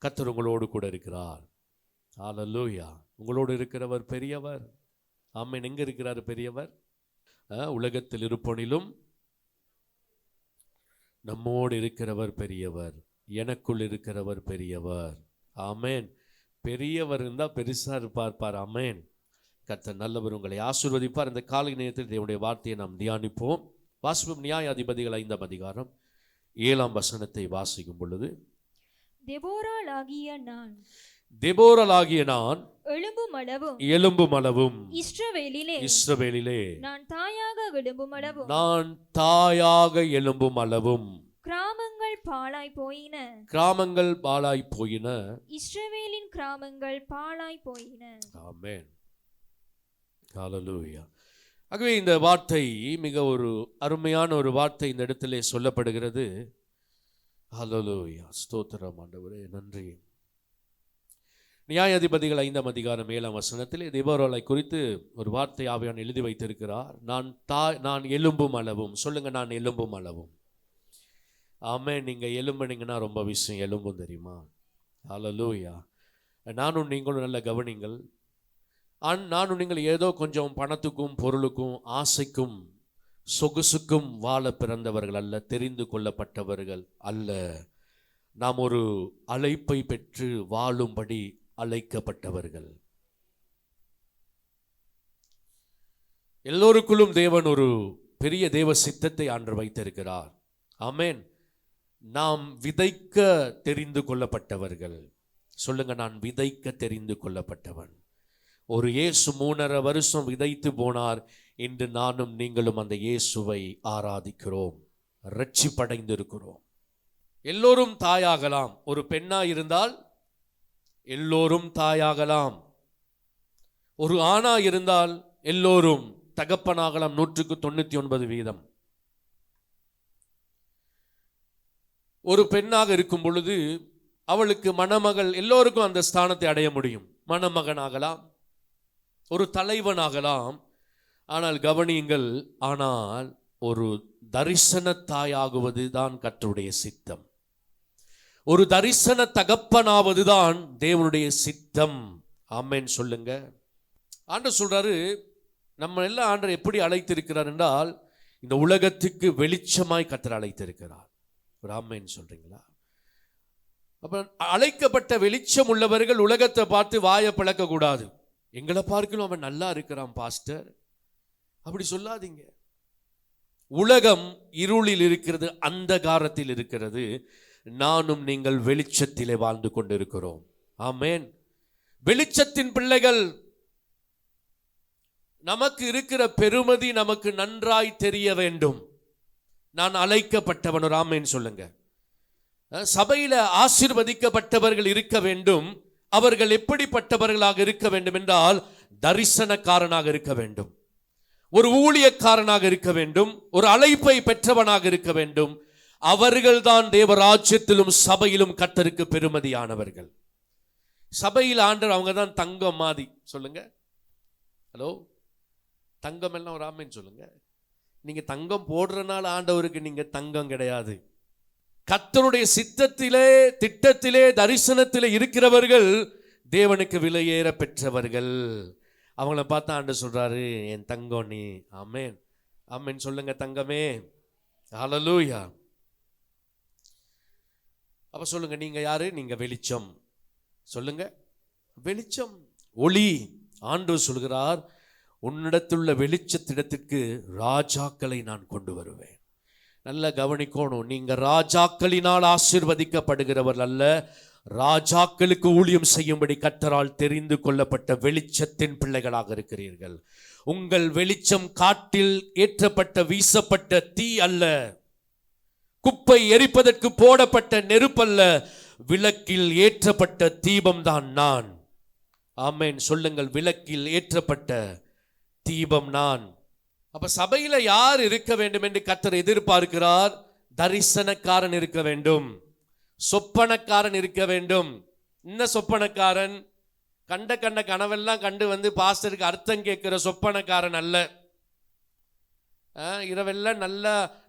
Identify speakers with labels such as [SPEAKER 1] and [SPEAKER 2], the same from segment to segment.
[SPEAKER 1] கர்த்தர் உங்களோடு கூட இருக்கிறார். ஹல்லேலூயா. உங்களோடு இருக்கிறவர் பெரியவர். ஆமென். எங்க இருக்கிறார் பெரியவர்? உலகத்தில் இருப்போனிலும் நம்மோடு இருக்கிறவர் பெரியவர். எனக்குள் இருக்கிறவர் பெரியவர். ஆமென். பெரியவர் இருந்தால் பெருசா இருப்பார். ஆமென். கர்த்தர் நல்லவர். உங்களை ஆசீர்வதிப்பார். இந்த காலை நேரத்தில் தேவனுடைய வார்த்தையை நாம் தியானிப்போம். வாசிப்போம். நியாயாதிபதிகள் 5ஆம் அதிகாரம் 7ஆம் வசனத்தை வாசிக்கும் பொழுது, தெபோராளாகிய நான் எழும்பும் அளவும் இஸ்ரவேலிலே நான் தாயாக எழும்பும் அளவும்
[SPEAKER 2] கிராமங்கள்
[SPEAKER 1] பாழாய் போயின.
[SPEAKER 2] இஸ்ரவேலின் கிராமங்கள் பாழாய் போயின.
[SPEAKER 1] ஆமென். ஹல்லேலூயா. ஆகவே இந்த வார்த்தை மிக ஒரு அருமையான ஒரு வார்த்தை இந்த இடத்திலே சொல்லப்படுகிறது. ஹல்லேலூயா. ஸ்தோத்திரம் ஆண்டவரே, நன்றி. நியாயாதிபதிகள் 5ஆம் அதிகாரம் 7ஆம் வசனத்திலே தெபோராளை குறித்து ஒரு வார்த்தை ஆவியானவர் எழுதி வைத்திருக்கிறார். நான் எழும்பும் அளவும். சொல்லுங்க, நான் எழும்பும் அளவும். ஆமென். நீங்கள் எழும்புனீங்கன்னா ரொம்ப விஷயம் எழும்பும், தெரியுமா? ஹல்லேலூயா. நானும் நீங்களும் நல்ல கவனிங்கள். நானும் நீங்கள் ஏதோ கொஞ்சம் பணத்துக்கும் பொருளுக்கும் ஆசைக்கும் சொகுசுக்கும் வாழ பிறந்தவர்கள் அல்ல, தெரிந்து கொள்ளப்பட்டவர்கள் அல்ல. நாம் ஒரு அழைப்பை பெற்று வாழும்படி அழைக்கப்பட்டவர்கள். எல்லோருக்குள்ளும் தேவன் ஒரு பெரிய தேவ சித்தத்தை ஆண்டவர் வைத்திருக்கிறார். ஆமென். நாம் விதைக்க தெரிந்து கொள்ளப்பட்டவர்கள். சொல்லுங்க, நான் விதைக்க தெரிந்து கொள்ளப்பட்டவன். ஒரு இயேசு 3.5 வருஷம் விதைத்து போனார். இன்று நானும் நீங்களும் அந்த இயேசுவை ஆராதிக்கிறோம், ரட்சிப்படைந்திருக்கிறோம். எல்லோரும் தாயாகலாம். ஒரு பெண்ணா இருந்தால் எல்லோரும் தாயாகலாம். ஒரு ஆணா இருந்தால் எல்லோரும் தகப்பனாகலாம். 199%. ஒரு பெண்ணாக இருக்கும் பொழுது அவளுக்கு மணமகள், எல்லோருக்கும் அந்த ஸ்தானத்தை அடைய முடியும். மணமகனாகலாம், ஒரு தலைவனாகலாம். ஆனால் கவனியுங்கள், ஆனால் ஒரு தரிசன தாயாகுவது தான் கர்த்தருடைய சித்தம். ஒரு தரிசன தகப்பனாவது தான் தேவனுடைய சித்தம். ஆமென். சொல்லுங்க. ஆண்டவர் சொல்றாரு, நம்ம எல்லாம் ஆண்டவர் எப்படி அழைத்திருக்கிறார் என்றால், இந்த உலகத்துக்கு வெளிச்சமாய் கர்த்தர் அழைத்திருக்கிறார். ஒரு ஆமென் சொல்றீங்களா? அப்ப அழைக்கப்பட்ட வெளிச்சம் உள்ளவர்கள் உலகத்தை பார்த்து வாயை பிளக்க கூடாது. எங்களை பார்க்கணும் அவன் நல்லா இருக்கிறான் பாஸ்டர், அப்படி சொல்லாதீங்க. உலகம் இருளில் இருக்கிறது, அந்தகாரத்தில் இருக்கிறது. நானும் நீங்கள் வெளிச்சத்திலே வாழ்ந்து கொண்டிருக்கிறோம். ஆமென். வெளிச்சத்தின் பிள்ளைகள். நமக்கு இருக்கிற பெருமதி நமக்கு நன்றாய் தெரிய வேண்டும். நான் அழைக்கப்பட்டவன். ஒரு ஆமென் சொல்லுங்க. சபையில ஆசீர்வதிக்கப்பட்டவர்கள் இருக்க வேண்டும். அவர்கள் எப்படிப்பட்டவர்களாக இருக்க வேண்டும் என்றால், தரிசனக்காரனாக இருக்க வேண்டும், ஒரு ஊழியக்காரனாக இருக்க வேண்டும், ஒரு அழைப்பை பெற்றவனாக இருக்க வேண்டும். அவர்கள்தான் தேவராஜ்யத்திலும் சபையிலும் கர்த்தருக்கு பெருமதியானவர்கள். சபையில் ஆண்டவர் அவங்க தான் தங்கம் மாதிரி. சொல்லுங்க. ஹலோ, தங்கம் எல்லாம் ஒரு ஆமென் சொல்லுங்க. நீங்க தங்கம் போடுறனால ஆண்டவருக்கு நீங்க தங்கம் கிடையாது. கர்த்தருடைய சித்தத்திலே, திட்டத்திலே, தரிசனத்திலே இருக்கிறவர்கள் தேவனுக்கு விலையேற பெற்றவர்கள். அவங்கள பார்த்து ஆண்டவர் சொல்றாரு, என் தங்கம் நீ. ஆமென். ஆமென் சொல்லுங்க. தங்கமே. ஹல்லேலூயா. அப்ப சொல்லுங்க, நீங்க யாரு? நீங்க வெளிச்சம். சொல்லுங்க, வெளிச்சம், ஒளி. ஆண்டவர் சொல்கிறார், உன்னிடத்துள்ள வெளிச்சத்திடத்திற்கு ராஜாக்களை நான் கொண்டு வருவேன். நல்ல கவனிக்கணும். நீங்க ராஜாக்களினால் ஆசீர்வதிக்கப்படுகிறவர்கள் அல்ல, ராஜாக்களுக்கு ஊழியம் செய்யும்படி கர்த்தரால் தெரிந்து கொள்ளப்பட்ட வெளிச்சத்தின் பிள்ளைகளாக இருக்கிறீர்கள். உங்கள் வெளிச்சம் காட்டில் ஏற்றப்பட்ட வீசப்பட்ட தீ அல்ல, குப்பை எரிப்பதற்கு போடப்பட்ட நெருப்பல்ல, விளக்கில் ஏற்றப்பட்ட தீபம் தான் நான். ஆமென் சொல்லுங்கள். விளக்கில் ஏற்றப்பட்ட தீபம் நான். அப்ப சபையில யார் இருக்க வேண்டும் என்று கர்த்தர் எதிர்பார்க்கிறார்? தரிசனக்காரன் இருக்க வேண்டும், சொப்பனக்காரன் இருக்க வேண்டும். என்ன சொப்பனக்காரன்? கண்ட கனவெல்லாம் கண்டு வந்து பாஸ்டருக்கு அர்த்தம் கேட்கிற சொப்பனக்காரன் அல்ல. இரவெல்லாம்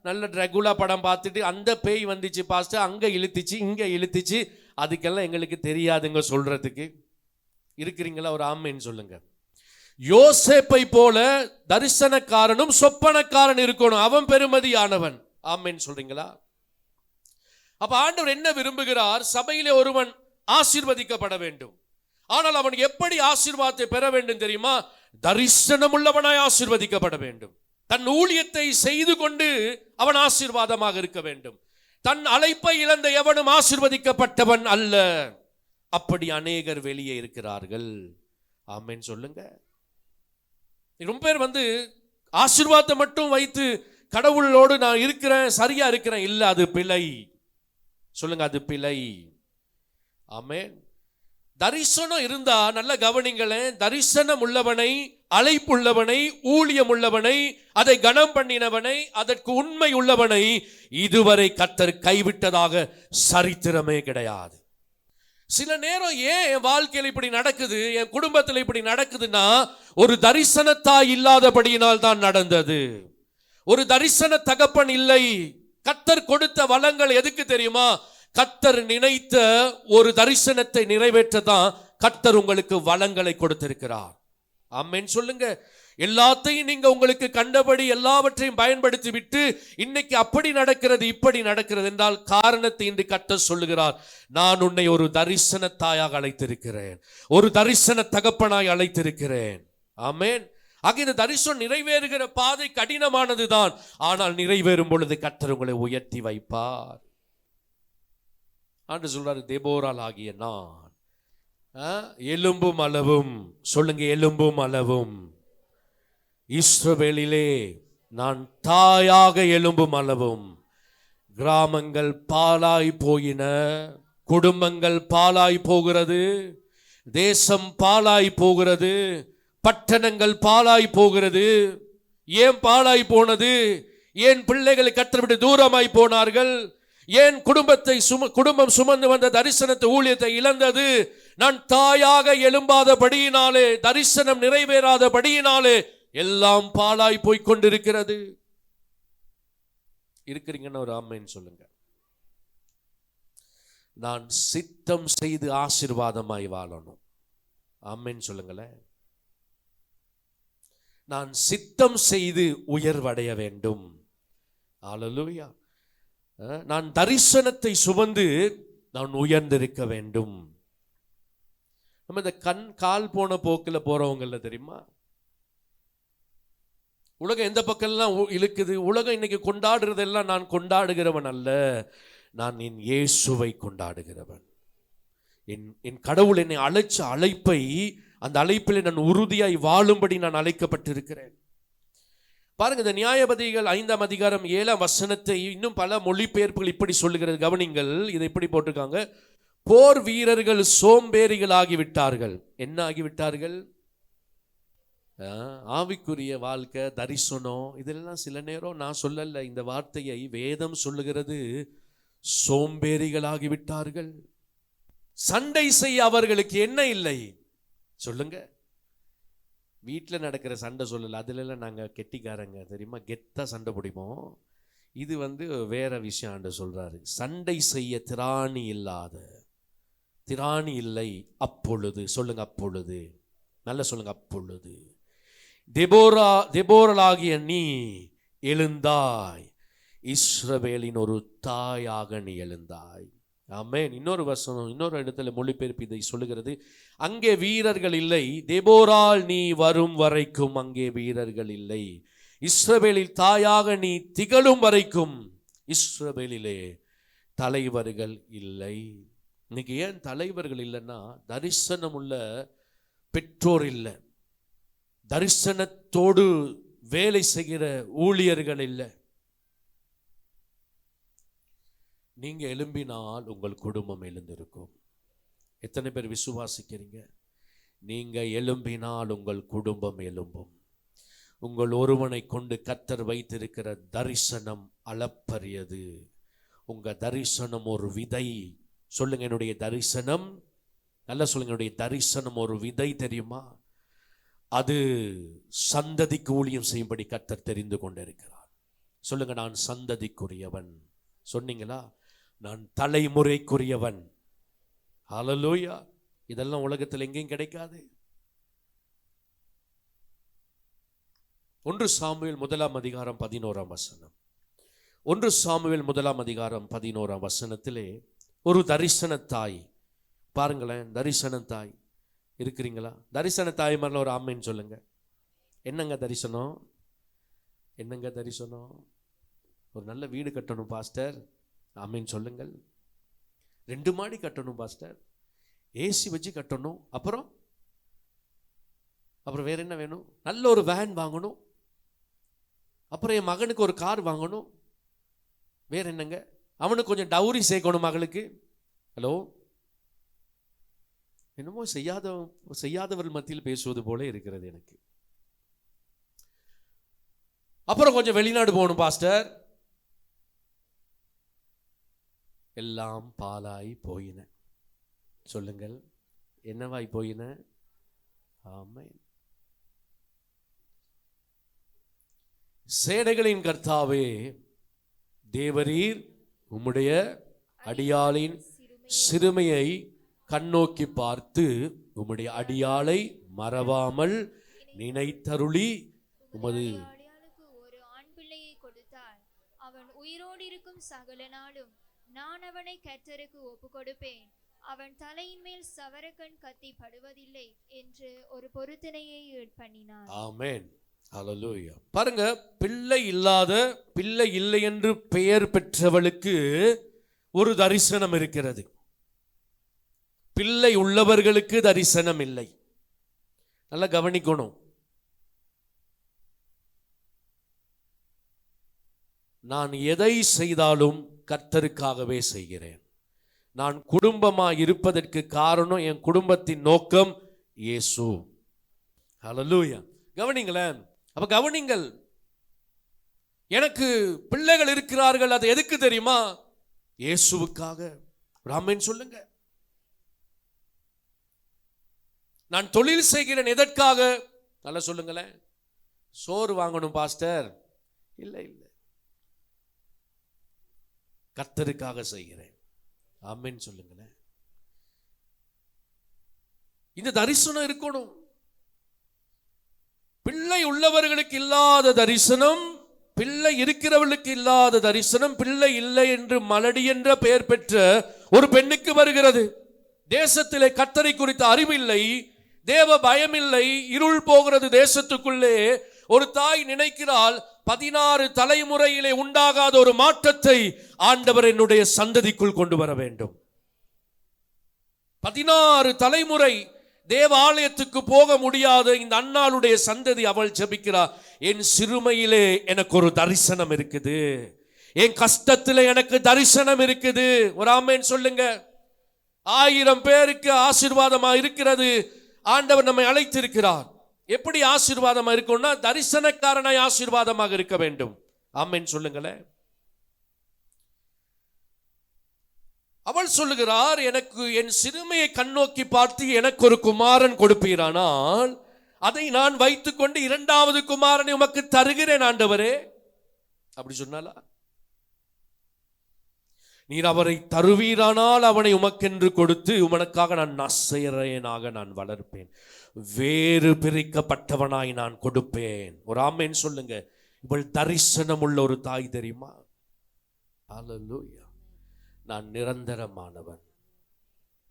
[SPEAKER 1] நல்ல ட்ரெகுலா படம் பார்த்துட்டு அந்த பேய் வந்துச்சு பாஸ்டர், அங்கே இழுத்துச்சு இங்கே இழுத்துச்சு, அதுக்கெல்லாம் எங்களுக்கு தெரியாதுங்க சொல்றதுக்கு. இருக்கிறீங்களா? ஒரு ஆமேன்னு சொல்லுங்க. யோசேப்பை போல தரிசனக்காரனும் சொப்பனக்காரன் இருக்கணும். அவன் பெருமதியானவன். ஆமேன்னு சொல்றீங்களா? அப்ப ஆண்டவர் என்ன விரும்புகிறார்? சபையிலே ஒருவன் ஆசீர்வதிக்கப்பட வேண்டும். ஆனால் அவன் எப்படி ஆசீர்வாதத்தை பெற வேண்டும் தெரியுமா? தரிசனம் உள்ளவனாய் ஆசீர்வதிக்கப்பட வேண்டும். தன் ஊழியத்தை செய்து கொண்டு அவன் ஆசீர்வாதமாக இருக்க வேண்டும். தன் அழைப்பை இழந்த எவனும் ஆசீர்வதிக்கப்பட்டவன் அல்ல. அப்படி அநேகர் வெளியே இருக்கிறார்கள். ஆமென் சொல்லுங்க. ரொம்ப பேர் ஆசீர்வாதத்தை மட்டும் வைத்து கடவுளோடு நான் இருக்கிறேன், சரியா இருக்கிறேன். இல்ல, அது பிழை. சொல்லுங்க, அது பிழை. ஆமென். தரிசனம் இருந்தா நல்ல கவனிங்களேன். தரிசனம் உள்ளவனை, அழைப்புள்ளவனை, ஊழியம் உள்ளவனை, அதை கனம் பண்ணினவனை, அதற்கு உண்மை உள்ளவனை இதுவரை கர்த்தர் கைவிட்டதாக சரித்திரமே கிடையாது. சில நேரம் ஏன் என் வாழ்க்கையில் இப்படி நடக்குது, என் குடும்பத்தில் இப்படி நடக்குதுன்னா, ஒரு தரிசனத்தாய் இல்லாதபடியினால் தான் நடந்தது. ஒரு தரிசன தகப்பன் இல்லை. கர்த்தர் கொடுத்த வளங்கள் எதுக்கு தெரியுமா? கர்த்தர் நினைத்த ஒரு தரிசனத்தை நிறைவேற்றதான் கர்த்தர் உங்களுக்கு வளங்களை கொடுத்திருக்கிறார். ஆமென் சொல்லுங்க. எல்லாத்தையும் நீங்க உங்களுக்கு கண்டபடி எல்லாவற்றையும் பயன்படுத்தி விட்டு இன்னைக்கு அப்படி நடக்கிறது, இப்படி நடக்கிறது என்றால் காரணத்தை இன்று கர்த்தர் சொல்லுகிறார். நான் உன்னை ஒரு தரிசன தாயாக அழைத்திருக்கிறேன், ஒரு தரிசன தகப்பனாய் அழைத்திருக்கிறேன். ஆமென். ஆக இந்த தரிசனம் நிறைவேறுகிற பாதை கடினமானதுதான். ஆனால் நிறைவேறும் பொழுது கர்த்தர் உங்களை உயர்த்தி வைப்பார். ஆண்டு சொல்றாரு, தேபோரால் ஆகிய நான் எலும்பும் அளவும், சொல்லுங்க, எலும்பும் அளவும், இஸ்ரவேலிலே நான் தாயாக எலும்பும் அளவும். கிராமங்கள் பாலாய் போயின, குடும்பங்கள் பாலாய் போகிறது, தேசம் பாலாய் போகிறது, பட்டணங்கள் பாலாய் போகிறது. ஏன் பாலாய் போனது? ஏன் பிள்ளைகளை கர்த்தரை விட்டு தூரமாய் போனார்கள்? ஏன் குடும்பம் சுமந்து வந்த தரிசனத்தை, ஊழியத்தை இழந்தது? நான் தாயாக எழும்பாதபடியினாலே, தரிசனம் நிறைவேறாதபடியினாலே எல்லாம் பாலாய் போய் கொண்டிருக்கிறது. இருக்கிறீங்கன்னு ஒரு ஆமென் சொல்லுங்க. நான் சித்தம் செய்து ஆசீர்வாதமாய் வாழணும். ஆமென் சொல்லுங்களேன். நான் சித்தம் செய்து உயர்வடைய வேண்டும். அல்லேலூயா. நான் தரிசனத்தை சுமந்து நான் உயர்ந்திருக்க வேண்டும். நம்ம இந்த கால் போன போக்கில் போறவங்கள தெரியுமா? உலகம் எந்த பக்கம்லாம் இழுக்குது. உலகம் இன்னைக்கு கொண்டாடுறதெல்லாம் நான் கொண்டாடுகிறவன் அல்ல, நான் என் இயேசுவை கொண்டாடுகிறவன். என் கடவுள் என்னை அழைச்ச அழைப்பை, அந்த அழைப்பில் நான் உறுதியாய் வாழும்படி நான் அழைக்கப்பட்டிருக்கிறேன். பாருங்க, இந்த நியாயாதிபதிகள் 5ஆம் அதிகாரம் 7ஆம் வசனத்தை இன்னும் பல மொழிபெயர்ப்புகள் இப்படி சொல்லுகிறது. கவனிங்கள், இதை இப்படி போட்டிருக்காங்க. போர் வீரர்கள் சோம்பேறிகள் ஆகிவிட்டார்கள். என்ன ஆகிவிட்டார்கள்? ஆவிக்குரிய வாழ்க்கை, தரிசனம், இதெல்லாம் சில நேரம் நான் சொல்லல, இந்த வார்த்தையை வேதம் சொல்லுகிறது. சோம்பேறிகளாகிவிட்டார்கள். சண்டை செய்ய அவர்களுக்கு என்ன இல்லை? சொல்லுங்க. வீட்டில் நடக்கிற சண்டை சொல்லல, அதுலலாம் நாங்கள் கெட்டிக்காரங்க தெரியுமா, கெத்தா சண்டை பிடிப்போம். இது வேற விஷயம். ஆண்டு சொல்றாரு, சண்டை செய்ய திராணி இல்லை. அப்பொழுது, சொல்லுங்க, அப்பொழுது, நல்ல சொல்லுங்க, அப்பொழுது தெபோராளாகிய நீ எழுந்தாய், இஸ்ரவேலின் ஒரு தாயாக நீ எழுந்தாய். ஆமென். இன்னொரு வசனம், இன்னொரு இடத்துல மொழிபெயர்ப்பு இதை சொல்லுகிறது. அங்கே வீரர்கள் இல்லை, தெபோராள் நீ வரும் வரைக்கும் அங்கே வீரர்கள் இல்லை. இஸ்ரவேலில் தாயாக நீ திகழும் வரைக்கும் இஸ்ரவேலிலே தலைவர்கள் இல்லை. இன்னைக்கு ஏன் தலைவர்கள் இல்லைன்னா, தரிசனம் உள்ள பெற்றோர் இல்லை, தரிசனத்தோடு வேலை செய்கிற ஊழியர்கள் இல்லை. நீங்க எழும்பினால் உங்கள் குடும்பம் எழுந்திருக்கும். எத்தனை பேர் விசுவாசிக்கிறீங்க? நீங்க எழும்பினால் உங்கள் குடும்பம் எழும்பும். உங்கள் ஒருவனை கொண்டு கர்த்தர் வைத்திருக்கிற தரிசனம் அளப்பரியது. உங்க தரிசனம் ஒரு விதை. சொல்லுங்க, என்னுடைய தரிசனம், நல்லா சொல்லுங்க, என்னுடைய தரிசனம் ஒரு விதை தெரியுமா? அது சந்ததிக்கு ஊழியம் செய்யும்படி கர்த்தர் தெரிந்து கொண்டிருக்கிறார். சொல்லுங்க, நான் சந்ததிக்குரியவன். சொன்னீங்களா? நான் தலைமுறைக்குரியவன். ஹல்லேலூயா. இதெல்லாம் உலகத்தில் எங்கேயும் கிடைக்காது. 1 சாமுவேல் 1:11. 1 சாமுவேல் 1:11 ஒரு தரிசன தாய். பாருங்களேன், தரிசன தாய் இருக்கிறீங்களா? தரிசன தாய் மாதிரில ஒரு ஆமேன்னு சொல்லுங்க. என்னங்க தரிசனம்? என்னங்க தரிசனம்? ஒரு நல்ல வீடு கட்டணும் பாஸ்டர், ஆமேன்னு சொல்லுங்கள். 2 மாடி கட்டணும் பாஸ்டர், ஏசி வச்சு கட்டணும். அப்புறம் வேற என்ன வேணும்? நல்ல ஒரு வேன் வாங்கணும். அப்புறம் என் மகனுக்கு ஒரு கார் வாங்கணும். வேற என்னங்க? அவனுக்கு கொஞ்சம் டவுரி சேர்க்கணும் மகளுக்கு. ஹலோ, என்னமோ செய்யாதவர்கள் மத்தியில் பேசுவது போல இருக்கிறது எனக்கு. அப்புறம் கொஞ்சம் வெளிநாடு போகணும் பாஸ்டர். எல்லாம் பாலாய் போயின. சொல்லுங்கள், என்னவாய் போயின? ஆமென். சேனைகளின் கர்த்தாவே, தேவரீர் உம்முடைய அடியாளின் சிறுமையை கண்ணோக்கி பார்த்து உம்முடைய அடியாளை மறவாமல் நினைத்தருளி உமது
[SPEAKER 2] ஒரு ஆண் பிள்ளையை கொடுத்தார். அவன் உயிரோடு இருக்கும் சகல நாளும் நான் அவனை கர்த்தருக்கு ஒப்பு கொடுப்பேன். அவன் தலையின் மேல் சவரக்கண் கத்தி படுவதில்லை என்று ஒரு பொருத்தனையை பண்ணினார்.
[SPEAKER 1] ஆமென். ஹல்லேலூயா. பாருங்க, பிள்ளை இல்லை என்று பெயர் பெற்றவளுக்கு ஒரு தரிசனம் இருக்கிறது. பிள்ளை உள்ளவர்களுக்கு தரிசனம் இல்லை. நல்லா கவனிக்கணும். நான் எதை செய்தாலும் கர்த்தருக்காகவே செய்கிறேன். நான் குடும்பமாக இருப்பதற்கு காரணம் என் குடும்பத்தின் நோக்கம் இயேசு. ஹல்லேலூயா. கவனிங்களேன். அப்ப கவனிங்கள், எனக்கு பிள்ளைகள் இருக்கிறார்கள். அது எதுக்கு தெரியுமா? இயேசுவுக்காக. ஆமென் சொல்லுங்க. நான் தொழில் செய்கிறேன், எதற்காக? நல்லா சொல்லுங்களேன். சோறு வாங்கணும் பாஸ்டர். இல்லை, கர்த்தருக்காக செய்கிறேன். ஆமென் சொல்லுங்களேன். இந்த தரிசனம் இருக்கணும். பிள்ளை உள்ளவர்களுக்கு இல்லாத தரிசனம், பிள்ளை இருக்கிறவர்களுக்கு இல்லாத தரிசனம், பிள்ளை இல்லை என்று மலடி என்ற பெயர் பெற்ற ஒரு பெண்ணுக்கு வருகிறது. தேசத்திலே கர்த்தரை குறித்த அறிவில்லை, தேவ பயமில்லை, இருள் போகிறது தேசத்துக்குள்ளே. ஒரு தாய் நினைக்கிறாள், 16 தலைமுறையிலே உண்டாகாத ஒரு மாற்றத்தை ஆண்டவர் என்னுடைய சந்ததிக்குள் கொண்டு வர வேண்டும். 16 தலைமுறை தேவ ஆலயத்துக்கு போக முடியாத இந்த அன்னாளுடைய சந்ததி அவள் ஜெபிக்கிறார். என் சிறுமையிலே எனக்கு ஒரு தரிசனம் இருக்குது, என் கஷ்டத்திலே எனக்கு தரிசனம் இருக்குது. ஒரு ஆமென் சொல்லுங்க. 1000 பேருக்கு ஆசீர்வாதமா இருக்கிறது. ஆண்டவர் நம்மை அழைத்திருக்கிறார். எப்படி ஆசீர்வாதமா இருக்கும்னா, தரிசனக்காரனாய் ஆசீர்வாதமாக இருக்க வேண்டும். ஆமென் சொல்லுங்களேன். அவள் சொல்லுகிறார், எனக்கு என் சிறுமையை கண்ணோக்கி பார்த்து எனக்கு ஒரு குமாரன் கொடுப்பீரானால் அதை நான் வைத்துக்கொண்டு 2வது குமாரனை உமக்கு தருகிறேன் ஆண்டவரே. அப்படி சொன்னாலா? நீர் அவரை தருவீரானால் அவனை உமக்கென்று கொடுத்து உமனுக்காக நான் நசரேயனாக நான் வளர்ப்பேன், வேறு பிரிக்கப்பட்டவனாய் நான் கொடுப்பேன். ஒரு ஆமென் சொல்லுங்க. இவள் தரிசனம் உள்ள ஒரு தாய் தெரியுமா? ஹல்லேலூயா. நான் நிரந்தரமானவன்,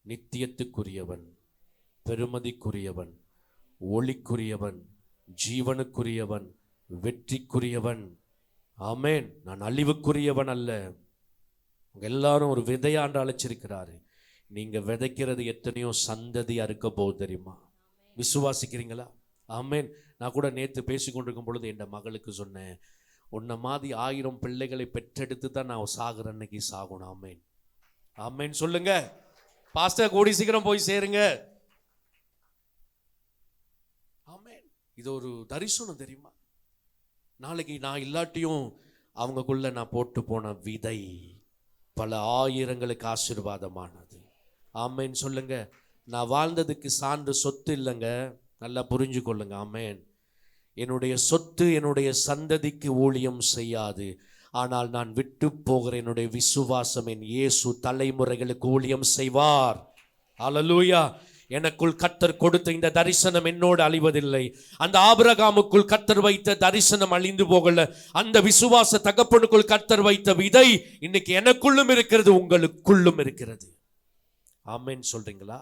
[SPEAKER 1] நித்தியத்துக்குரியவன், பெருமதிக்குரியவன், ஒளிக்குரியவன், ஜீவனுக்குரியவன், வெற்றிக்குரியவன். ஆமென். நான் அழிவுக்குரியவன் அல்ல. எல்லாரும் ஒரு விதையாண்டு அழைச்சிருக்கிறாரு. நீங்க விதைக்கிறது எத்தனையோ சந்ததி அறுக்க போகுது தெரியுமா? விசுவாசிக்கிறீங்களா? ஆமென். நான் கூட நேற்று பேசிக்கொண்டிருக்கும் பொழுது என் மகளுக்கு சொன்னேன், உன்னை மாதிரி 1000 பிள்ளைகளை பெற்றெடுத்து தான் நான் சாகுற அன்னைக்கு சாகணும். ஆமென். ஆமென் சொல்லுங்க. பாஸ்டர் கூடி சீக்கிரம் போய் சேருங்க. ஆமென். இது ஒரு தரிசனம் தெரியுமா? நாளைக்கு நான் இல்லாட்டியும் அவங்கக்குள்ள நான் போட்டு போன விதை பல ஆயிரங்களுக்கு ஆசீர்வாதமானது. ஆமென் சொல்லுங்க. நான் வாழ்ந்ததுக்கு சான்று சொத்து இல்லைங்க, நல்லா புரிஞ்சு கொள்ளுங்க. ஆமென். என்னுடைய சொத்து என்னுடைய சந்ததிக்கு ஊழியம் செய்யாது. ஆனால் நான் விட்டு போகிற என்னுடைய விசுவாசம் என் இயேசு தலைமுறைகளுக்கு ஊழியம் செய்வார். ஹல்லேலூயா. எனக்குள் கர்த்தர் கொடுத்த இந்த தரிசனம் என்னோடு அழிவதில்லை. அந்த ஆபிரகாமுக்குள் கர்த்தர் வைத்த தரிசனம் அழிந்து போகல. அந்த விசுவாச தகப்பனுக்குள் கர்த்தர் வைத்த விதை இன்னைக்கு எனக்குள்ளும் இருக்கிறது, உங்களுக்குள்ளும் இருக்கிறது. ஆமென் சொல்றீங்களா?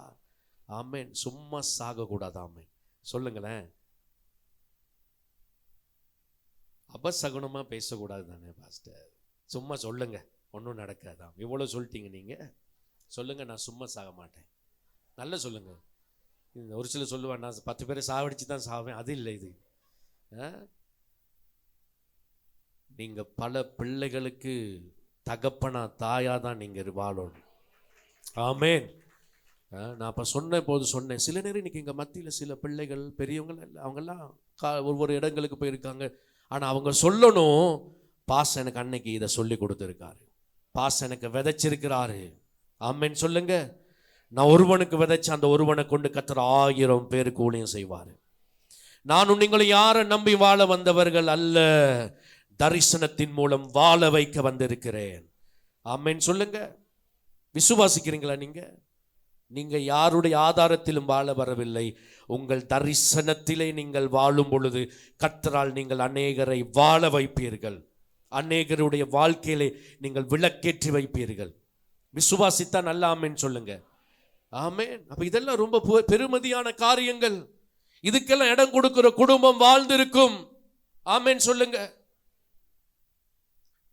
[SPEAKER 1] ஆமென். சும்மா சாக கூடாது. ஆமென் சொல்லுங்களேன். அபசகுனமா பேசக்கூடாது தானே பாஸ்டர்? சும்மா சொல்லுங்க, ஒன்றும் நடக்காதான். இவ்வளோ சொல்லிட்டீங்க நீங்க, சொல்லுங்க நான் சும்மா சாக மாட்டேன். நல்லா சொல்லுங்க. ஒரு சில சொல்லுவேன் நான் 10 பேரை சாவடிச்சு தான் சாவேன். அது இல்லை இது. நீங்க பல பிள்ளைகளுக்கு தகப்பனா தாயா தான் நீங்க வாழணும். ஆமென். நான் அப்போ சொன்ன போது சொன்னேன், சில நேரம் இன்னைக்கு எங்கள் மத்தியில் சில பிள்ளைகள் பெரியவங்க அவங்கெல்லாம் ஒவ்வொரு இடங்களுக்கு போயிருக்காங்க. ஆனால் அவங்க சொல்லணும், பாஸ் எனக்கு அன்னைக்கு இதை சொல்லி கொடுத்துருக்காரு, பாஸ் எனக்கு விதைச்சிருக்கிறாரு. ஆமென் சொல்லுங்க. நான் ஒருவனுக்கு விதைச்ச அந்த ஒருவனை கொண்டு கர்த்தர் 1000 பேருக்கு ஊழியம் செய்வார். நானும் நீங்களும் யாரை நம்பி வாழ வந்தவர்கள் அல்ல, தரிசனத்தின் மூலம் வாழ வைக்க வந்திருக்கிறேன். ஆமென் சொல்லுங்க. விசுவாசிக்கிறீங்களா? நீங்க யாருடைய ஆதாரத்திலும் வாழ வரவில்லை. உங்கள் தரிசனத்திலே நீங்கள் வாழும் பொழுது கர்த்தரால் நீங்கள் அநேகரை வாழ வைப்பீர்கள். அநேகருடைய வாழ்க்கையிலே நீங்கள் விளக்கேற்றி வைப்பீர்கள். விசுவாசித்தா நல்ல ஆமென் சொல்லுங்க. ஆமென். அப்ப இதெல்லாம் ரொம்ப பெருமதியான காரியங்கள். இதுக்கெல்லாம் இடம் கொடுக்கிற குடும்பம் வாழ்ந்திருக்கும். ஆமென் சொல்லுங்க.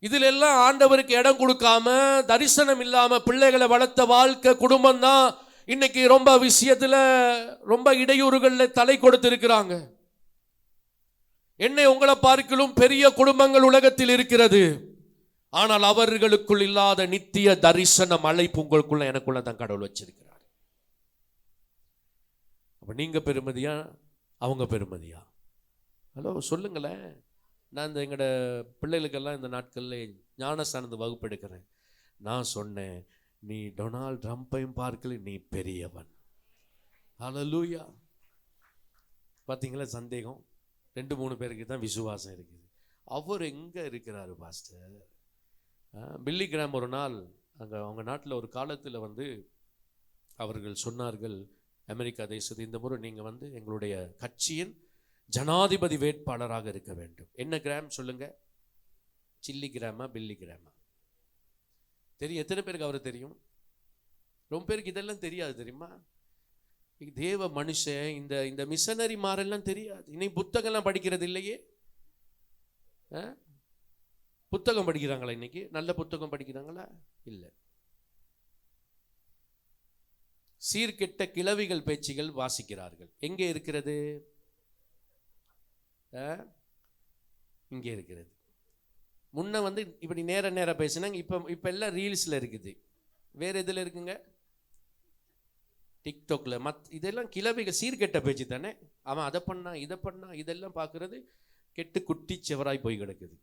[SPEAKER 1] இதுல எல்லாம் ஆண்டவருக்கு இடம் கொடுக்காம, தரிசனம் இல்லாம பிள்ளைகளை வளர்த்த வாழ்க்கை குடும்பம் தான் இன்னைக்கு ரொம்ப விஷயத்துல ரொம்ப இடையூறுகள்ல தலை கொடுத்திருக்கிறாங்க. என்னை உங்களை பார்க்கலும் பெரிய குடும்பங்கள் உலகத்தில் இருக்கிறது. ஆனால் அவர்களுக்குள் இல்லாத நித்திய தரிசனம் அழைப்பு உங்களுக்குள்ள எனக்குள்ள தான் கடவுள் வச்சிருக்கிறார். அப்ப நீங்க பெருமதியா, அவங்க பெருமதியா? ஹலோ சொல்லுங்களேன். நான் இந்த எங்களோட பிள்ளைகளுக்கெல்லாம் இந்த நாட்களில் ஞானஸ்தானத்து வகுப்பு எடுக்கிறேன். நான் சொன்னேன், நீ டொனால்ட் ட்ரம்பையும் பார்க்கல, நீ பெரியவன். ஹல்லேலூயா. பார்த்தீங்களா சந்தேகம்? 2-3 பேருக்கு தான் விசுவாசம் இருக்குது. அவர் எங்கே இருக்கிறாரு பாஸ்டர்? பில்லி கிராம் ஒரு நாள் அங்கே அவங்க நாட்டில் ஒரு காலத்தில் அவர்கள் சொன்னார்கள், அமெரிக்கா தேசத்து இந்த முறை நீங்கள் எங்களுடைய கட்சியின் ஜனாதிபதி வேட்பாளராக இருக்க வேண்டும். என்ன கிராம் சொல்லுங்க? சில்லி கிராமா பில்லி கிராமா? தெரியும்? எத்தனை பேருக்கு அவரை தெரியும்? ரொம்ப பேருக்கு இதெல்லாம் தெரியாது தெரியுமா? தேவ மனுஷன், இந்த மிஷனரி மாரெல்லாம் தெரியாது. இன்னைக்கு புத்தகம்லாம் படிக்கிறது இல்லையே. புத்தகம் படிக்கிறாங்களா? இன்னைக்கு நல்ல புத்தகம் படிக்கிறாங்களா? இல்லை. சீர்கெட்ட கிழவிகள் பேச்சுகள் வாசிக்கிறார்கள். எங்கே இருக்கிறது? இங்கே இருக்கிறது. முன்ன இப்படி நேர பேசினாங்க. இப்போ எல்லாம் ரீல்ஸில் இருக்குது. வேற எதில் இருக்குங்க? டிக்டாக்ல. இதெல்லாம் கிழவிகள் சீர்கெட்ட பேச்சு தானே. அவன் அதை பண்ணா இதை பண்ணா இதெல்லாம் பார்க்கறது கெட்டு குட்டி செவராய் போய் கிடக்குது.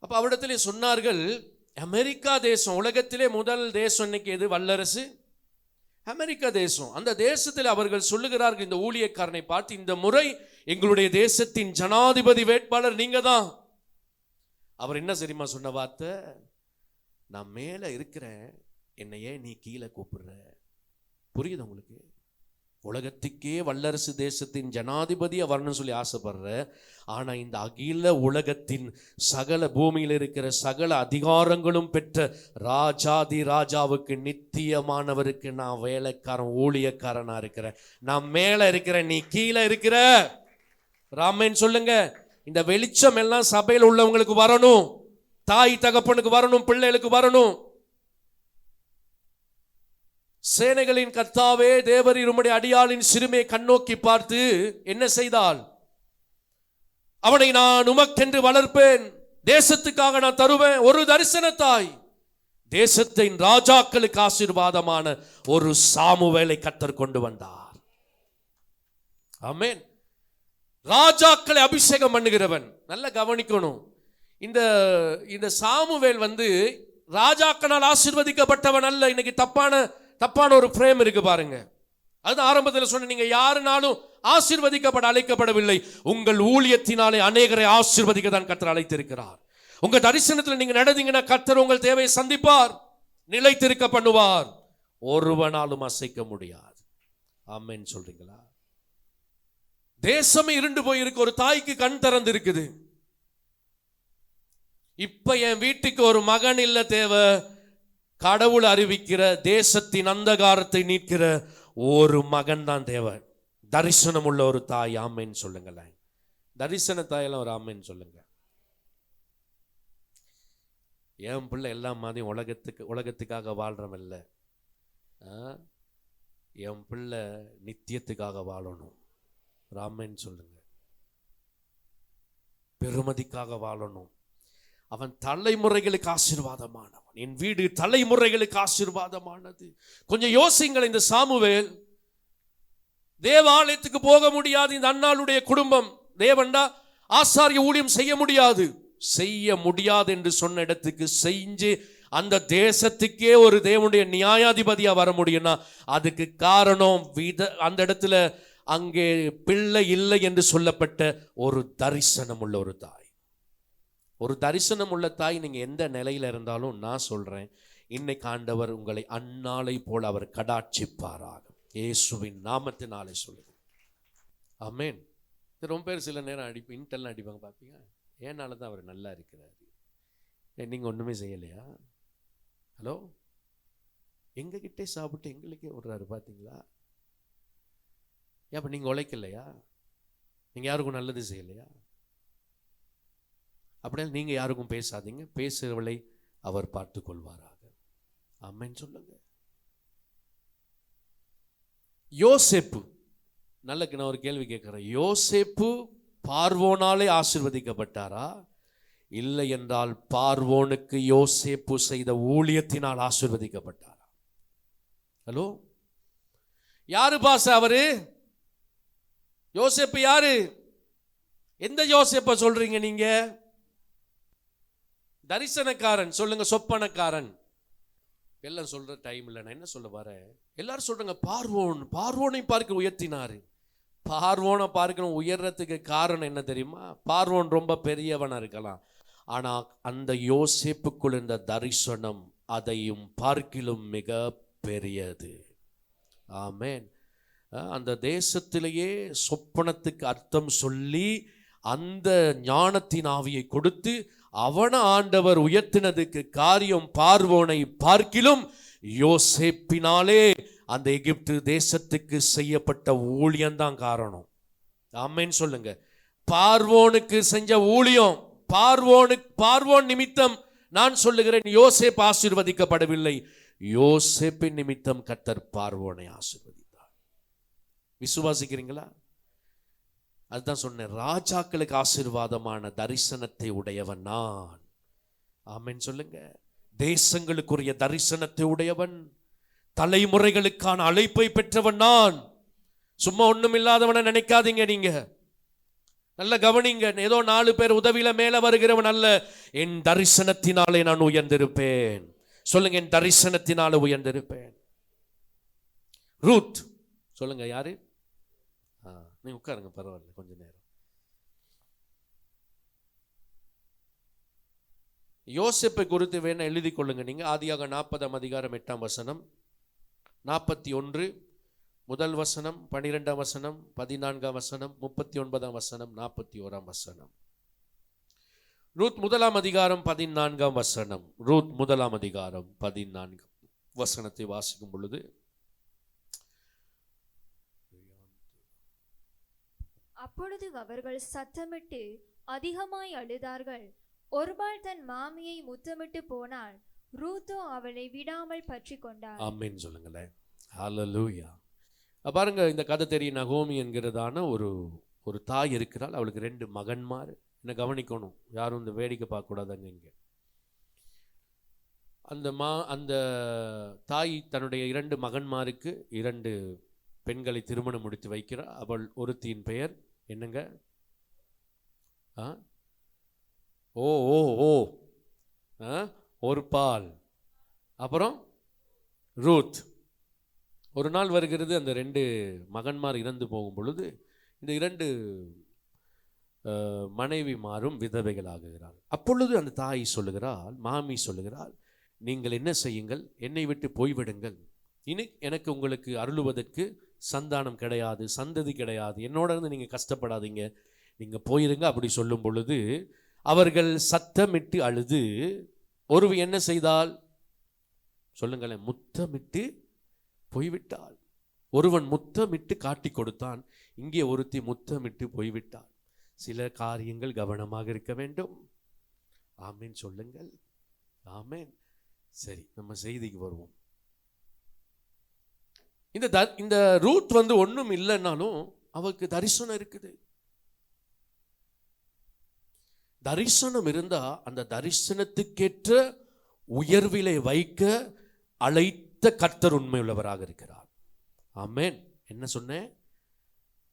[SPEAKER 1] அப்போ அவரிடத்திலே சொன்னார்கள், அமெரிக்கா தேசம் உலகத்திலே முதல் தேசம் இன்னைக்கு எது? வல்லரசு அமெரிக்கா தேசம். அந்த தேசத்தில் அவர்கள் சொல்லுகிறார்கள் இந்த ஊழியக்காரனை பார்த்து, இந்த முறை எங்களுடைய தேசத்தின் ஜனாதிபதி வேட்பாளர் நீங்க தான். அவர் என்ன தெரியுமா சொன்ன வார்த்தை? நான் மேலே இருக்கிறேன், என்னையே நீ கீழே கூப்பிடுற. புரியுது உங்களுக்கு? உலகத்துக்கே வல்லரசு தேசத்தின் ஜனாதிபதியை வரணும்னு சொல்லி ஆசைப்படுற. ஆனா இந்த அகில உலகத்தின் சகல பூமியில் இருக்கிற சகல அதிகாரங்களும் பெற்ற ராஜாதி ராஜாவுக்கு நித்தியமானவருக்கு நான் வேலைக்காரன், ஊழியக்காரனா இருக்கிறேன். நான் மேல இருக்கிறேன், நீ கீழே இருக்கிற. ராமன் சொல்லுங்க. இந்த வெளிச்சம் எல்லாம் சபையில் உள்ளவங்களுக்கு வரணும், தாய் தகப்பனுக்கு வரணும், பிள்ளைகளுக்கு வரணும். சேனைகளின் கர்த்தாவே தேவரீர் உம்முடைய அடியாளின் சிறுமையை கண்ணோக்கி பார்த்து என்ன செய்தால்? அவனை நான் உமக்கென்று வளர்ப்பேன், தேசத்துக்காக நான் தருவேன். ஒரு தரிசனத்தாய் தேசத்தின் ராஜாக்களுக்கு ஆசீர்வாதமான ஒரு சாமுவேலை கர்த்தர் கொண்டு வந்தார். ஆமென். ராஜாக்களை அபிஷேகம் பண்ணுகிறவன். நல்லா கவனிக்கணும். இந்த சாமுவேல் ராஜாக்களால் ஆசீர்வதிக்கப்பட்டவன் அல்ல. இன்னைக்கு தப்பான ஒரு ஃப்ரேம் இருக்கு பாருங்க. அது ஆரம்பத்தில் சொன்ன, நீங்க யாருனாலும் ஆசீர்வதிக்கப்பட அழைக்கப்படவில்லை. உங்கள் ஊழியத்தினாலே அநேகரை ஆசீர்வதிக்க தான் கர்த்தர் அழைத்திருக்கிறார். உங்க தரிசனத்தில் நீங்க நடந்தீங்கன்னா கர்த்தர் உங்கள் தேவையை சந்திப்பார், நிலைத்திருக்க பண்ணுவார். ஒருவனாலும் அசைக்க முடியாது. ஆமென் சொல்றீங்களா? தேசமே இருண்டு போயிருக்கு, ஒரு தாய்க்கு கண் திறந்து இருக்குது. இப்ப என் வீட்டுக்கு ஒரு மகன் இல்ல தேவை, கடவுள் அறிவிக்கிற தேசத்தின் அந்தகாரத்தை நீக்கிற ஒரு மகன் தான் தேவை. தரிசனம் உள்ள ஒரு தாய். ஆமென் சொல்லுங்களேன். தரிசன தாயெல்லாம் ஒரு ஆமென் சொல்லுங்க. என் பிள்ளை எல்லாம் மாதிரி உலகத்துக்காக வாழ்றவல்ல, என் பிள்ளை நித்தியத்துக்காக வாழணும். ஆமென் சொல்லுங்க. பெருமதிக்காக வாழணும். அவன் தலைமுறைகளுக்கு ஆசீர்வாதமானவன். என் வீடு தலைமுறைகளுக்கு ஆசீர்வாதமானது. கொஞ்சம் யோசிங்கள். இந்த சாமுவேல் தேவாலயத்துக்கு போக முடியாது. இந்த அன்னாளுடைய குடும்பம் தேவன்டா ஆசாரிய ஊழியம் செய்ய முடியாது என்று சொன்ன இடத்துக்கு செஞ்சு அந்த தேசத்துக்கே ஒரு தேவனுடைய நியாயாதிபதியா வர முடியும்னா அதுக்கு காரணம் அந்த இடத்துல அங்கே பிள்ளை இல்லை என்று சொல்லப்பட்ட ஒரு தரிசனம் உள்ள ஒரு தாய். ஒரு தரிசனம் உள்ள தாய். நீங்க எந்த நிலையில இருந்தாலும் நான் சொல்றேன், இன்னைக்கு ஆண்டவர் உங்களை அந்நாளை போல அவர் கடாட்சிப்பாராக. இயேசுவின் நாமத்தினாலே சொல்லுங்க. ஆமென். ரொம்ப பேர் சில நேரம் இன்டெல்லாம் அடிப்பாங்க. பார்ப்பீங்க, ஏனால தான் அவர் நல்லா இருக்கிறாரு. நீங்க ஒண்ணுமே செய்யலையா? ஹலோ, எங்ககிட்டே சாப்பிட்டு எங்களுக்கே விடுறாரு பார்த்தீங்களா? அப்ப நீங்க உழைக்கலையா? நீங்க யாருக்கும் நல்லது செய்யலையா? அப்படியே நீங்க யாருக்கும் பேசாதீங்க. பேசுறவளை அவர் பார்த்து கொள்வாராக. ஆமென் சொல்லுங்க. யோசேப்பு, நல்ல நான் ஒரு கேள்வி கேட்கிறேன். யோசேப்பு பார்வோனாலே ஆசீர்வதிக்கப்பட்டாரா, இல்லை என்றால் பார்வோனுக்கு யோசேப்பு செய்த ஊழியத்தினால் ஆசீர்வதிக்கப்பட்டாரா? ஹலோ, யாரு பாச அவரு? யோசேப்பு யாரு? எந்த யோசேப்ப சொல்றீங்க நீங்க? தரிசனக்காரன் சொல்லுங்க, சொப்பனக்காரன். எல்லாம் சொல்ற டைம் இல்லை, நான் என்ன சொல்ல வரேன். எல்லாரும் சொல்றாங்க பார்வோனை பார்க்க உயர்த்தினாரு. பார்வோனை பார்க்கணும் உயர்றதுக்கு காரணம் என்ன தெரியுமா? பார்வோன் ரொம்ப பெரியவனா இருக்கலாம், ஆனா அந்த யோசேப்புக்குள் இருந்த தரிசனம் அதையும் பார்க்கிலும் மிக பெரியது. ஆமென். அந்த தேசத்திலேயே சொப்பனத்துக்கு அர்த்தம் சொல்லி அந்த ஞானத்தின் ஆவியை கொடுத்து அவன ஆண்டவர் உயர்த்தினதுக்கு காரியம் பார்வோனை பார்க்கிலும் யோசேப்பினாலே அந்த எகிப்து தேசத்துக்கு செய்யப்பட்ட ஊழியம்தான் காரணம். ஆமென் சொல்லுங்க. பார்வோனுக்கு செஞ்ச ஊழியம், பார்வோன் நிமித்தம் நான் சொல்லுகிறேன், யோசேப்பு ஆசீர்வதிக்கப்படவில்லை. யோசேப்பின் நிமித்தம் கர்த்தர் பார்வோனை ஆசீர்வதித்தார். விசுவாசிக்கிறீங்களா? அதுதான் சொன்னேன், ராஜாக்களுக்கு ஆசீர்வாதமான தரிசனத்தை உடையவன் நான். ஆமென் சொல்லுங்க. தேசங்களுக்குரிய தரிசனத்தை உடையவன், தலைமுறைகளுக்கான அழைப்பை பெற்றவன் நான். சும்மா ஒண்ணும் இல்லாதவன நினைக்காதீங்க. நீங்க நல்ல கவனிங்க. ஏதோ 4 பேர் உதவியில மேல வருகிறவன் அல்ல. என் தரிசனத்தினாலே நான் உயர்ந்திருப்பேன். சொல்லுங்க, என் தரிசனத்தினால உயர்ந்திருப்பேன். ரூத் சொல்லுங்க. யாரு? நீ உட்காருங்க, பரவாயில்ல, கொஞ்ச நேரம். யோசேப்பை குறித்து வேணா எழுதி கொள்ளுங்க நீங்க. ஆதியாக 40 அதிகாரம் 8 வசனம், 41 முதல் வசனம், 12 வசனம், 14 வசனம், 39 வசனம், 41 வசனம். ரூத் 1 அதிகாரம் 14 வசனம். ரூத் 1 அதிகாரம் 14 வசனத்தை வாசிக்கும் பொழுது,
[SPEAKER 2] அப்பொழுது அவர்கள் சத்தமிட்டு அதிகமாய் அழுதார்கள். ஒருபாள் தன் மாமியை முத்தமிட்டு போனாள், ரூத்தோ அவளை விடாமல் பற்றி கொண்டாள். ஆமென் சொல்லுங்களேன். ஹல்லேலூயா.
[SPEAKER 1] பாருங்க, இந்த கதை தெரியும். நகோமி என்கிறதான ஒரு தாய் இருக்கிறாள். அவளுக்கு 2 மகன்மார். என்ன கவனிக்கணும், யாரும் இந்த வேடிக்கை பார்க்க கூடாதுங்க. இங்க அந்த தாய் தன்னுடைய 2 மகன்மாருக்கு 2 பெண்களை திருமணம் முடித்து வைக்கிறார். அவள் ஒருத்தியின் பெயர் என்னங்க? ஓ ஓ ஓ ஒர்பாள், அப்புறம் ரூத். ஒரு நாள் வருகிறது, அந்த 2 மகன்மார் இறந்து போகும் பொழுது இந்த 2 மனைவிமாரும் விதவைகளாகிறார். அப்பொழுது அந்த தாய் சொல்லுகிறாள், மாமி சொல்லுகிறாள், நீங்கள் என்ன செய்யுங்கள், என்னை விட்டு போய்விடுங்கள், இனி எனக்கு உங்களுக்கு அருளுவதற்கு சந்தானம் கிடையாது, சந்ததி கிடையாது, என்னோட இருந்து நீங்கள் கஷ்டப்படாதீங்க, நீங்கள் போயிருங்க அப்படி சொல்லும் பொழுது அவர்கள் சத்தமிட்டு அழுது ஒருவன் என்ன செய்தால் சொல்லுங்களேன், முத்தமிட்டு போய்விட்டாள். ஒருவன் முத்தமிட்டு காட்டி கொடுத்தான், இங்கே ஒருத்தி முத்தமிட்டு போய்விட்டாள். சில காரியங்கள் கவனமாக இருக்க வேண்டும். ஆமேன் சொல்லுங்கள், ஆமேன். சரி, நம்ம செய்திக்கு வருவோம். இந்த ரூத் ஒன்றும் இல்லைன்னாலும் அவருக்கு தரிசனம் இருக்குது. தரிசனம் இருந்தா அந்த தரிசனத்துக்கேற்ற உயர்விலை வைக்க அழைத்த கர்த்தர் உண்மையுள்ளவராக இருக்கிறார். ஆமென். என்ன சொன்னேன்?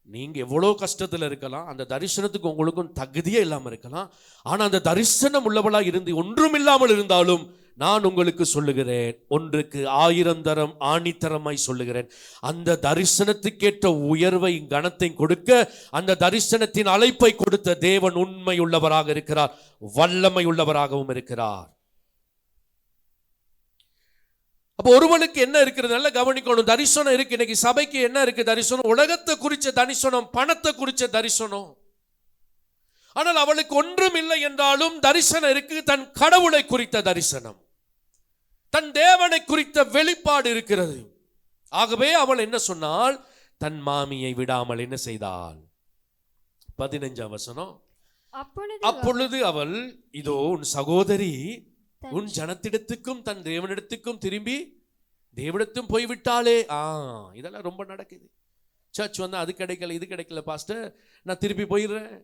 [SPEAKER 1] நீங்க எவ்வளோ கஷ்டத்தில் இருக்கலாம், அந்த தரிசனத்துக்கு உங்களுக்கும் தகுதியே இல்லாமல் இருக்கலாம். ஆனா அந்த தரிசனம் உள்ளவளா இருந்து ஒன்றும் இல்லாமல் இருந்தாலும் நான் உங்களுக்கு சொல்லுகிறேன், ஒன்றுக்கு 1000 தரம் ஆணித்தரமாய் சொல்லுகிறேன், அந்த தரிசனத்துக்கேற்ற உயர்வை கனத்தை கொடுக்க அந்த தரிசனத்தின் அழைப்பை கொடுத்த தேவன் உண்மை உள்ளவராக இருக்கிறார், வல்லமை உள்ளவராகவும் இருக்கிறார். அப்போ ஒருவனுக்கு என்ன இருக்கிறது நல்லா கவனிக்கணும். தரிசனம் இருக்கு. இன்னைக்கு சபைக்கு என்ன இருக்கு? தரிசனம். உலகத்தை குறிச்ச தரிசனம், பணத்தை குறிச்ச தரிசனம். ஆனால் அவளுக்கு ஒன்றும் இல்லை என்றாலும் தரிசனம் இருக்கு. தன் கடவுளை குறித்த தரிசனம், தன் தேவனை குறித்த வெளிப்பாடு இருக்கிறது. ஆகவே அவள் என்ன சொன்னாள்? தன் மாமியை விடாமல் என்ன செய்தாள்? 15ஆம் வசனம். அப்பொழுது அவள், இதோ உன் சகோதரி உன் ஜனத்திடத்துக்கும் தன் தேவனிடத்துக்கும் திரும்பி தேவனிடத்தும் போய்விட்டாளே. இதெல்லாம் ரொம்ப நடக்குது. சர்ச் வந்தா அது கிடைக்கல, இது கிடைக்கல பாஸ்டர், நான் திருப்பி போயிடுறேன்,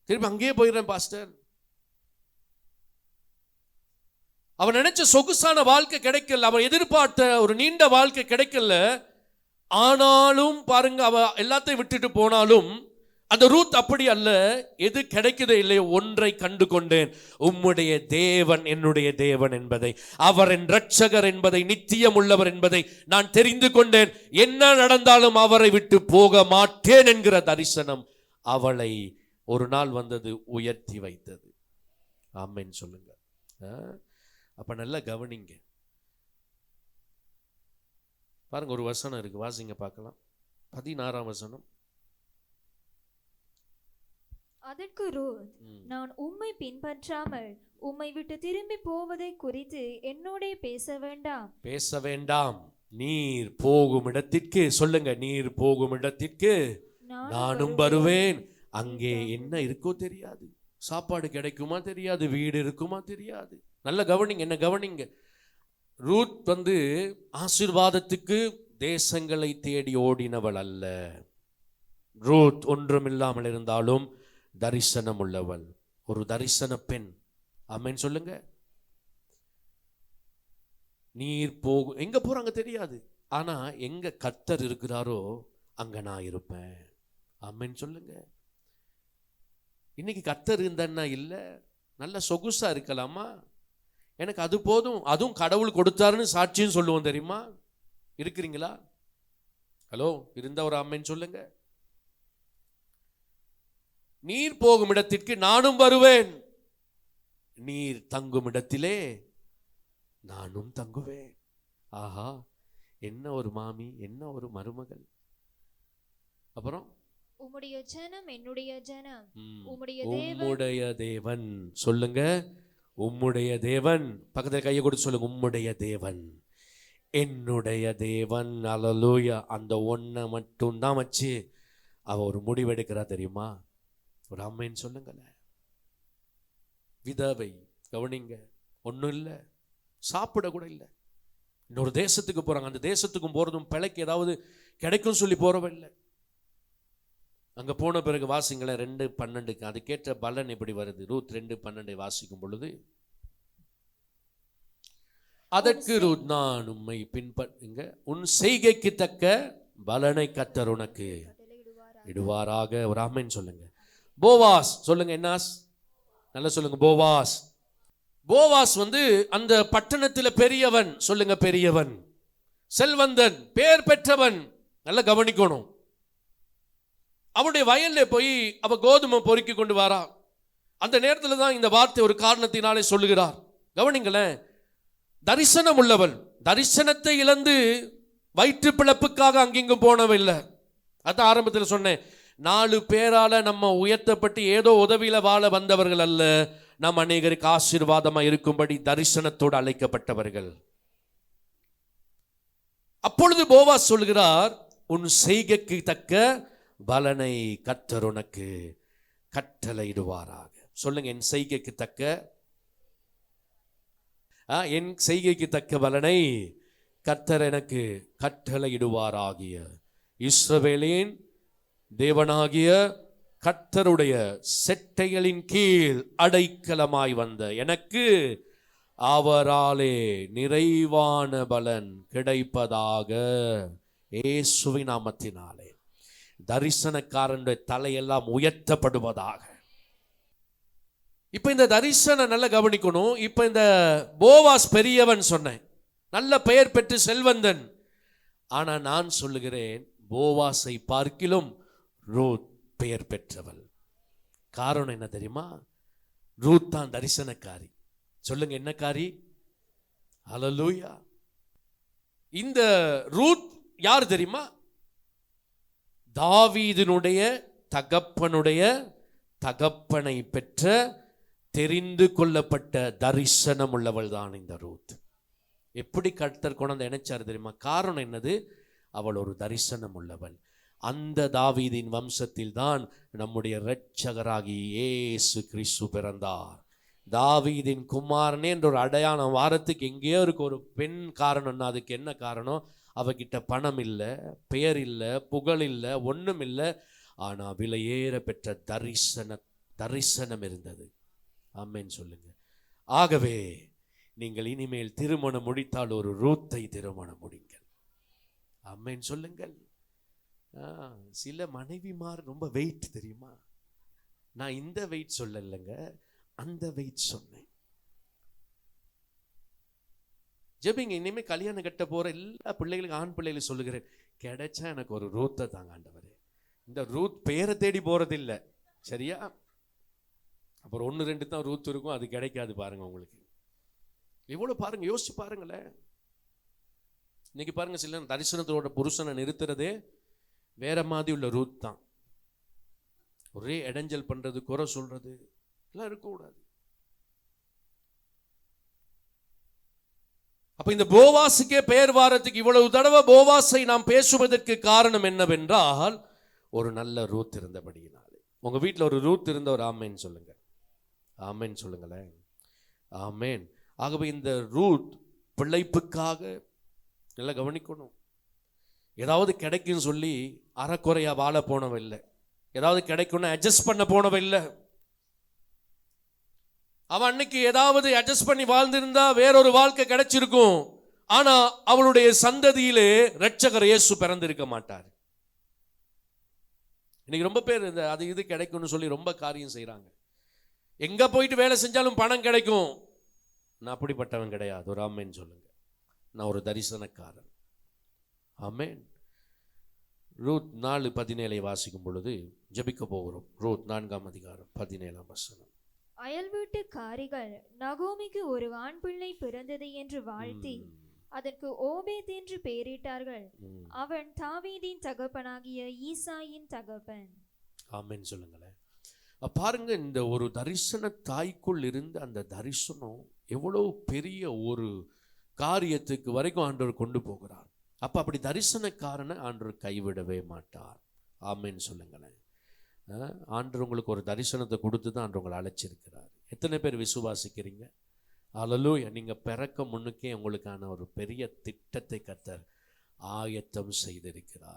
[SPEAKER 1] திருப்பி அங்கேயே போயிடுறேன் பாஸ்டர். அவன் நினைச்ச சொகுசான வாழ்க்கை கிடைக்கல, அவன் எதிர்பார்த்த ஒரு நீண்ட வாழ்க்கை கிடைக்கல. ஆனாலும் பாருங்க, அவ எல்லாத்தையும் விட்டுட்டு போனாலும் அந்த ரூத் அப்படி அல்ல. எது கிடைக்குதோ இல்லையோ ஒன்றை கண்டு கொண்டேன், உம்முடைய தேவன் என்னுடைய தேவன் என்பதை, அவர் என் இரட்சகர் என்பதை, நித்தியம் உள்ளவர் என்பதை நான் தெரிந்து கொண்டேன். என்ன நடந்தாலும் அவரை விட்டு போக மாட்டேன் என்கிற தரிசனம் அவளை ஒரு நாள் வந்தது, உயர்த்தி வைத்தது. ஆமென் சொல்லுங்க. அப்ப நல்லா கவனிங்க. பாருங்க, ஒரு வசனம் இருக்கு, வாசிங்க பார்க்கலாம். 16ஆம் வசனம்.
[SPEAKER 2] அதற்கு ரூத், நான் உம்மை பின்பற்றாமல் உம்மை விட்டு திரும்பி போவதை குறித்து என்னோட பேச வேண்டாம். நீர் போகும் இடத்திற்கு, சொல்லுங்க, நீர் போகும் இடத்திற்கு நானும் வருவேன். அங்கே என்ன இருக்கோ தெரியாது, சாப்பாடு கிடைக்குமா தெரியாது, வீடு இருக்குமா தெரியாது. நல்ல கவனிங்க, என்ன கவனிங்க. ரூத் ஆசீர்வாதத்துக்கு தேசங்களை தேடி ஓடினவள் அல்ல. ரூத் ஒன்றுமில்லாமல் இருந்தாலும் தரிசனம் உள்ளவள், ஒரு தரிசன பெண். ஆமென் சொல்லுங்க. நீர் போகும், எங்க போறாங்க தெரியாது, ஆனா எங்க கர்த்தர் இருக்கிறாரோ அங்க நான் இருப்பேன். ஆமென் சொல்லுங்க. இன்னைக்கு கர்த்தர் இருந்தான்னா இல்ல, நல்ல சொகுசா இருக்கலாமா, எனக்கு அது போதும், அதுவும் கடவுள் கொடுத்தாருன்னு சாட்சியும் சொல்லுவோம் தெரியுமா? இருக்கிறீங்களா? ஹலோ, இருந்த ஒரு ஆமென் சொல்லுங்க. நீர் போகும் இடத்திற்கு நானும் வருவேன், நீர் தங்கும் இடத்திலே நானும் தங்குவேன். ஆஹா, என்ன ஒரு மாமி, என்ன ஒரு மருமகள். அப்புறம் உம்முடைய ஜனம் என்னுடைய ஜனம்,
[SPEAKER 1] உம்முடைய தேவன், சொல்லுங்க, உம்முடைய தேவன். பக்கத்துல கையை கொடுத்து சொல்லுங்க, உம்முடைய தேவன் என்னுடைய தேவன். அல்லேலூயா. அந்த ஒன்றை மட்டும் தான் வச்சு அவ ஒரு முடிவெடுக்கிறா தெரியுமா? ஒரு அம்மைன்னு சொல்லுங்களேன். விதவை, கவனிங்க, ஒன்றும் இல்லை, சாப்பிட கூட இல்லை. இன்னொரு தேசத்துக்கு போறாங்க, அந்த தேசத்துக்கும் போறதும் பிழைக்கு ஏதாவது கிடைக்கும் சொல்லி போறவில்லை. அங்க போன பிறகு வாசிங்களேன் 2:12. அதுக்கேற்ற பலன் எப்படி வருது? ரூத் 2:12 வாசிக்கும் பொழுது, அதற்கு ரூத், நான் உம்மை பின்பற்றுங்க, உன் செய்கைக்கு தக்க பலனை கர்த்தர் உனக்கு இடுவாராக. ஒரு ஆமென் சொல்லுங்க. போவாஸ், சொல்லுங்க, என்னாஸ், நல்லா சொல்லுங்க, போவாஸ். போவாஸ் அந்த பட்டணத்தில் பெரியவன், சொல்லுங்க, பெரியவன், செல்வந்தன், பேர் பெற்றவன். நல்லா கவனிக்கணும். அவனுடைய வயல்ல போய் அவ கோதுமை பொறுக்கி கொண்டு வரா. அந்த நேரத்தில் தான் இந்த வார்த்தை ஒரு காரணத்தினாலே சொல்லுகிறார். கவனிங்களேன். தரிசனம் உள்ளவள், தரிசனத்தை இழந்து வயிற்று பிழப்புக்காக அங்கிங்கும் போனவில்லை. அதான் ஆரம்பத்தில் சொன்னேன், 4 பேரால நம்ம உயர்த்தப்பட்டு ஏதோ உதவியில வாழ வந்தவர்கள் அல்ல. நம் அநேகருக்கு ஆசீர்வாதமா இருக்கும்படி தரிசனத்தோடு அழைக்கப்பட்டவர்கள். அப்பொழுது போவாஸ் சொல்கிறார், உன் செய்கைக்கு தக்க பலனை கர்த்தர் உனக்கு கட்டளையிடுவாராக. சொல்லுங்க, என் செய்கைக்கு தக்க பலனை கர்த்தர் எனக்கு கட்டளையிடுவாராகிய இஸ்ரவேலின் தேவனாகிய கர்த்தருடைய செட்டைகளின் கீழ் அடைக்கலமாய் வந்த எனக்கு அவராலே நிறைவான பலன் கிடைப்பதாக. இயேசுவின் நாமத்தினாலே தரிசனக்காரனுடைய தலையெல்லாம் உயர்த்தப்படுவதாக. இப்ப இந்த தரிசனம் நல்லா கவனிக்கணும். இப்ப இந்த போவாஸ் பெரியவன் சொன்னேன், நல்ல பெயர் பெற்று செல்வந்தன். ஆனா நான் சொல்லுகிறேன், போவாஸை பார்க்கிலும் ரூத் பெயர் பெற்றவள். காரணம் என்ன தெரியுமா? ரூத் தான் தரிசனக்காரி. சொல்லுங்க, என்ன காரி? ஹல்லேலூயா. இந்த ரூத் யார் தெரியுமா? தாவீதினுடைய தகப்பனை பெற்ற தெரிந்து கொள்ளப்பட்ட தரிசனம் உள்ளவள் தான் இந்த ரூத். எப்படி கர்த்தர் கொண்டு நினைச்சார் தெரியுமா? காரணம் என்னது? அவள் ஒரு தரிசனம் உள்ளவள். அந்த தாவீதின் வம்சத்தில் தான் நம்முடைய இரட்சகராகி இயேசு கிறிஸ்து பிறந்தார். தாவீதின் குமாரனே என்ற ஒரு அடையாளம் வாரத்துக்கு எங்கேயோ இருக்கு. ஒரு பெண் காரணம்னா அதுக்கு என்ன காரணம்? அவகிட்ட பணம் இல்லை, பெயர் இல்லை, புகழ் இல்லை, ஒன்றும் இல்லை. ஆனால் விலையேற பெற்ற தரிசனம் இருந்தது. ஆமென் சொல்லுங்க. ஆகவே நீங்கள் இனிமேல் திருமணம் முடித்தால் ஒரு ரூத்தை திருமணம் முடிங்கள். ஆமென் சொல்லுங்கள். சில மனைவிமார் ரொம்ப வெயிட் தெரியுமா? நான் இந்த வெயிட் சொல்லலைங்க, அந்த வெயிட் சொன்னேன். ஜெபிங்க. இனிமே கல்யாணம் கட்ட போற எல்லா பிள்ளைகளுக்கும், ஆண் பிள்ளைகளுக்கு சொல்லுகிறேன், கிடைச்சா எனக்கு ஒரு ரூத்தை தாங்க ஆண்டவரே. இந்த ரூத் பெயரை தேடி போறதில்லை, சரியா? அப்புறம் 1-2 தான் ரூத் இருக்கும், அது கிடைக்காது. பாருங்க, உங்களுக்கு எவ்வளவு பாருங்க, யோசிச்சு பாருங்களேன். இன்னைக்கு பாருங்க, சில தரிசனத்தோட புருஷனை நிறுத்துறதே வேற மாதிரி உள்ள ரூத் தான். ஒரே இடைஞ்சல் பண்றது, குறை சொல்றது எல்லாம் இருக்கக்கூடாது. அப்ப இந்த போவாஸுக்கே பெயர் வாரத்துக்கு இவ்வளவு தடவை போவாஸை நாம் பேசுவதற்கு காரணம் என்னவென்றால், ஒரு நல்ல ரூத் இருந்தபடியினாலே. உங்க வீட்டில் ஒரு ரூத் இருந்த ஒரு ஆமேன் சொல்லுங்க. ஆமேன் சொல்லுங்களேன். ஆமேன். ஆகவே இந்த ரூத் பிழைப்புக்காக நல்லா கவனிக்கணும். ஏதாவது கிடைக்குன்னு சொல்லி அறக்குறையா வாழ போனவில்லை. ஏதாவது கிடைக்கும்னு அட்ஜஸ்ட் பண்ண போனவில்லை. அவன் அன்னைக்கு ஏதாவது அட்ஜஸ்ட் பண்ணி வாழ்ந்திருந்தா வேறொரு வாழ்க்கை கிடைச்சிருக்கும். ஆனா அவளுடைய சந்ததியிலே இரட்சகர் இயேசு பிறந்திருக்க மாட்டார். இன்னைக்கு ரொம்ப பேர் இந்த அது இது கிடைக்கும்னு சொல்லி ரொம்ப காரியம் செய்யறாங்க. எங்க போயிட்டு வேலை செஞ்சாலும் பணம் கிடைக்கும். நான் அப்படிப்பட்டவன் கிடையாது. ஒரு ஆமேன் சொல்லுங்க. நான் ஒரு தரிசனக்காரன். ஆமேன். ரூத் 4:17 வாசிக்கும் பொழுது ஜெபிக்க போகிறோம். ரூத் 4:17.
[SPEAKER 2] அயல் வீட்டுக்காரிகள் நகோமிக்கு ஒரு ஆண் பிள்ளை பிறந்தது என்று வாழ்த்தி அதற்கு ஓபேத் என்று பெயரிட்டார்கள். அவன் தாவீதின் தகப்பனாகிய ஈசாயின் தகப்பன்.
[SPEAKER 1] ஆமென் சொல்லுங்களேன். பாருங்க, இந்த ஒரு தரிசன தாய்க்குள் இருந்த அந்த தரிசனம் எவ்வளவு பெரிய ஒரு காரியத்துக்கு வரைக்கும் ஆண்டவர் கொண்டு போகிறார். அப்ப அப்படி தரிசனக்காரனை ஆண்டவர் கைவிடவே மாட்டார். ஆமென் சொல்லுங்களேன். ஆண்டவர் உங்களுக்கு ஒரு தரிசனத்தை கொடுத்து தான் ஆண்டவர் உங்களை அழைச்சிருக்கிறார். எத்தனை பேர் விசுவாசிக்கிறீங்க? அல்லேலூயா. நீங்க பிறக்க முன்னுக்கே உங்களுக்கான ஒரு பெரிய திட்டத்தை கர்த்தர் ஆயத்தம் செய்திருக்கிறார்.